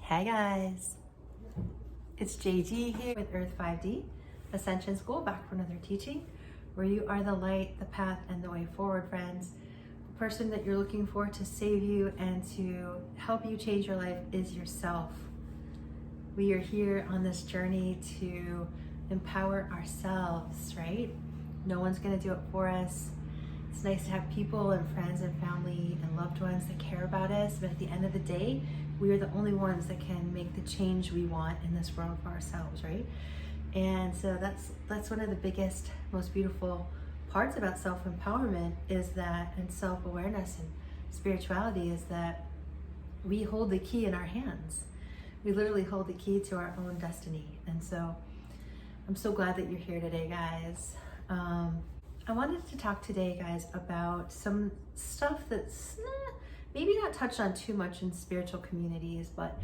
Hey guys, it's JG here with Earth-5D, Ascension School, back for another teaching where you are the light, the path, and the way forward, friends. The person that you're looking for to save you and to help you change your life is yourself. We are here on this journey to empower ourselves, right? No one's going to do it for us. It's nice to have people and friends and family and loved ones that care about us, but at the end of the day, we are the only ones that can make the change we want in this world for ourselves, right? And so that's one of the biggest, most beautiful parts about self-empowerment is that, and self-awareness and spirituality is that we hold the key in our hands. We literally hold the key to our own destiny. And so I'm so glad that you're here today, guys. I wanted to talk today, guys, about some stuff that's maybe not touched on too much in spiritual communities, but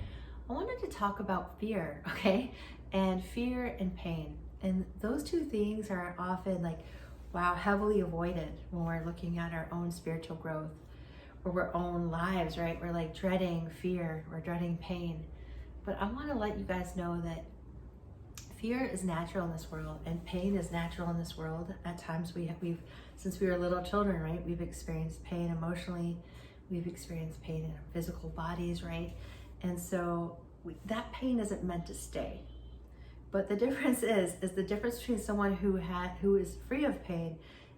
I wanted to talk about fear, okay? And fear and pain. And those two things are often heavily avoided when we're looking at our own spiritual growth or our own lives, right? We're like dreading fear, we're dreading pain. But I want to let you guys know that fear is natural in this world and pain is natural in this world. At times we've since we were little children, right? We've experienced pain emotionally. We've experienced pain in our physical bodies, right? And so that pain isn't meant to stay. But the difference is the difference between someone who is free of pain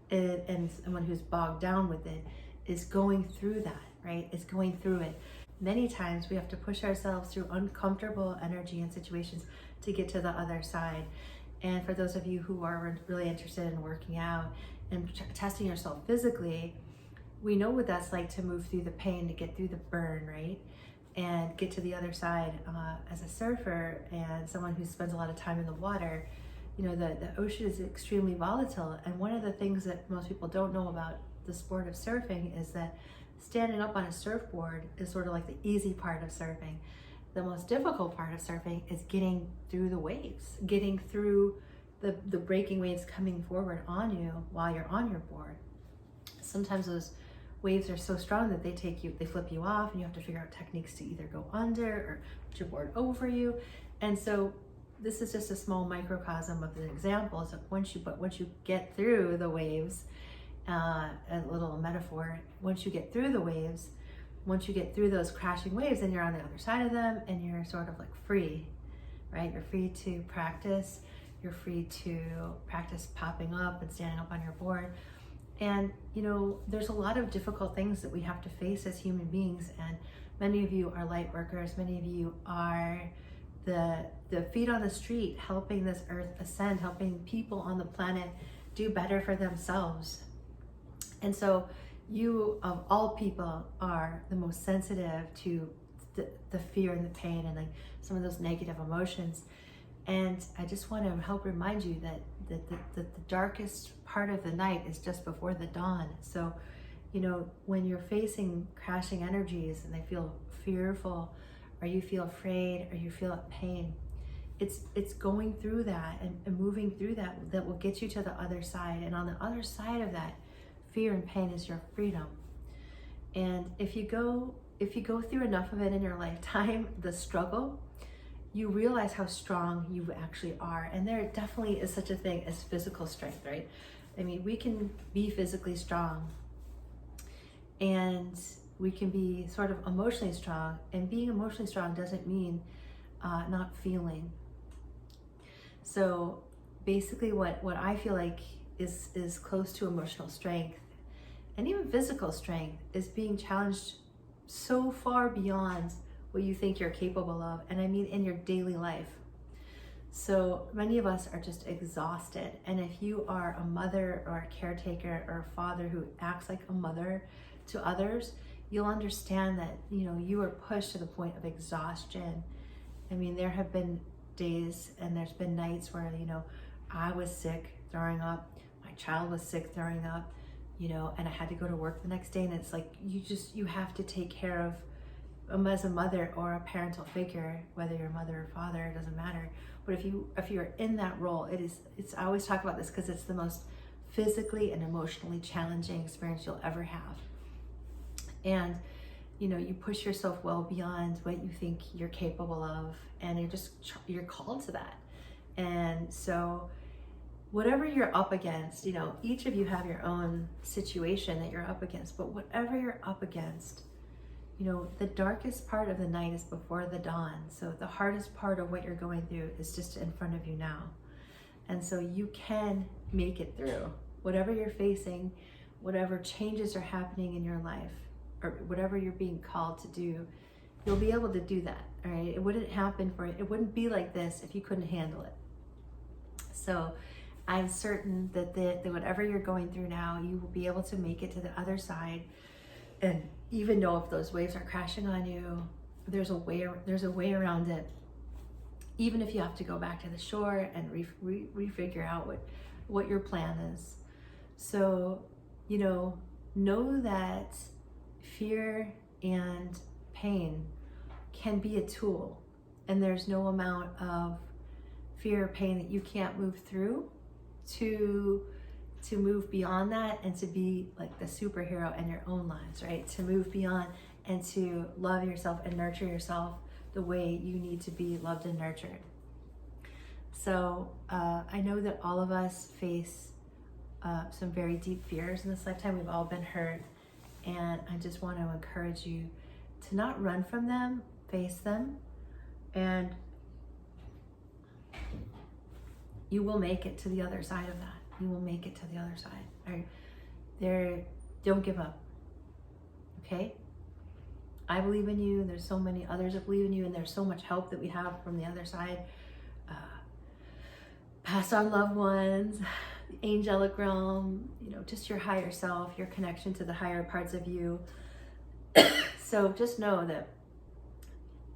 and someone who's bogged down with it is going through that, right? It's going through it. Many times we have to push ourselves through uncomfortable energy and situations to get to the other side. And for those of you who are really interested in working out and testing yourself physically, we know what that's like to move through the pain, to get through the burn, right? And get to the other side. As a surfer and someone who spends a lot of time in the water, you know, the ocean is extremely volatile. And one of the things that most people don't know about the sport of surfing is that standing up on a surfboard is sort of like the easy part of surfing. The most difficult part of surfing is getting through the waves, getting through the breaking waves coming forward on you while you're on your board. Sometimes those waves are so strong that they flip you off and you have to figure out techniques to either go under or put your board over you. And so this is just a small microcosm of the examples of once you get through the waves, a little metaphor, once you get through the waves, once you get through those crashing waves, then you're on the other side of them and you're sort of like free, right? You're free to practice. You're free to practice popping up and standing up on your board. And, you know, there's a lot of difficult things that we have to face as human beings. And many of you are light workers. Many of you are the feet on the street, helping this earth ascend, helping people on the planet do better for themselves. And so you, of all people, are the most sensitive to the fear and the pain and like some of those negative emotions. And I just want to help remind you that the darkest part of the night is just before the dawn. So, you know, when you're facing crashing energies and they feel fearful, or you feel afraid, or you feel pain, it's going through that and moving through that will get you to the other side. And on the other side of that fear and pain is your freedom. And if you go through enough of it in your lifetime, the struggle, you realize how strong you actually are. And there definitely is such a thing as physical strength, right? I mean, we can be physically strong and we can be sort of emotionally strong, and being emotionally strong doesn't mean not feeling. So basically what I feel like is close to emotional strength and even physical strength is being challenged so far beyond what you think you're capable of, and I mean in your daily life. So many of us are just exhausted, and if you are a mother or a caretaker or a father who acts like a mother to others, you'll understand that, you know, you are pushed to the point of exhaustion. I mean, there have been days and there's been nights where, you know, I was sick, throwing up, my child was sick, throwing up, you know, and I had to go to work the next day, and it's like you have to take care of as a mother or a parental figure, whether you're a mother or father, it doesn't matter. But if you're in that role, I always talk about this because it's the most physically and emotionally challenging experience you'll ever have. And you know, you push yourself well beyond what you think you're capable of, and you're called to that. And so whatever you're up against, you know, each of you have your own situation that you're up against, but whatever you're up against, you know, the darkest part of the night is before the dawn. So the hardest part of what you're going through is just in front of you now. And so you can make it through whatever you're facing, whatever changes are happening in your life, or whatever you're being called to do. You'll be able to do that, all right? It wouldn't be like this if you couldn't handle it. So I'm certain that whatever you're going through now, you will be able to make it to the other side. And even though if those waves are crashing on you, there's a way around it. Even if you have to go back to the shore and refigure out what your plan is. So, you know that fear and pain can be a tool, and there's no amount of fear or pain that you can't move through to move beyond that and to be like the superhero in your own lives, right? To move beyond and to love yourself and nurture yourself the way you need to be loved and nurtured. So I know that all of us face some very deep fears in this lifetime. We've all been hurt, and I just want to encourage you to not run from them, face them, and you will make it to the other side of that. You will make it to the other side. All right? Don't give up, okay? I believe in you. There's so many others that believe in you, and there's so much help that we have from the other side. Past on loved ones, the angelic realm, you know, just your higher self, your connection to the higher parts of you. So just know that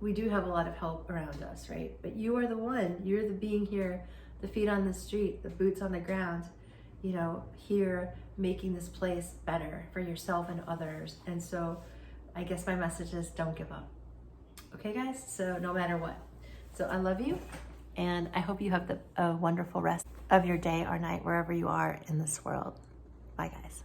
we do have a lot of help around us, right? But you are the one, you're the being here, the feet on the street, the boots on the ground, you know, here making this place better for yourself and others. And so I guess my message is don't give up. Okay, guys? So no matter what. So I love you, and I hope you have a wonderful rest of your day or night wherever you are in this world. Bye, guys.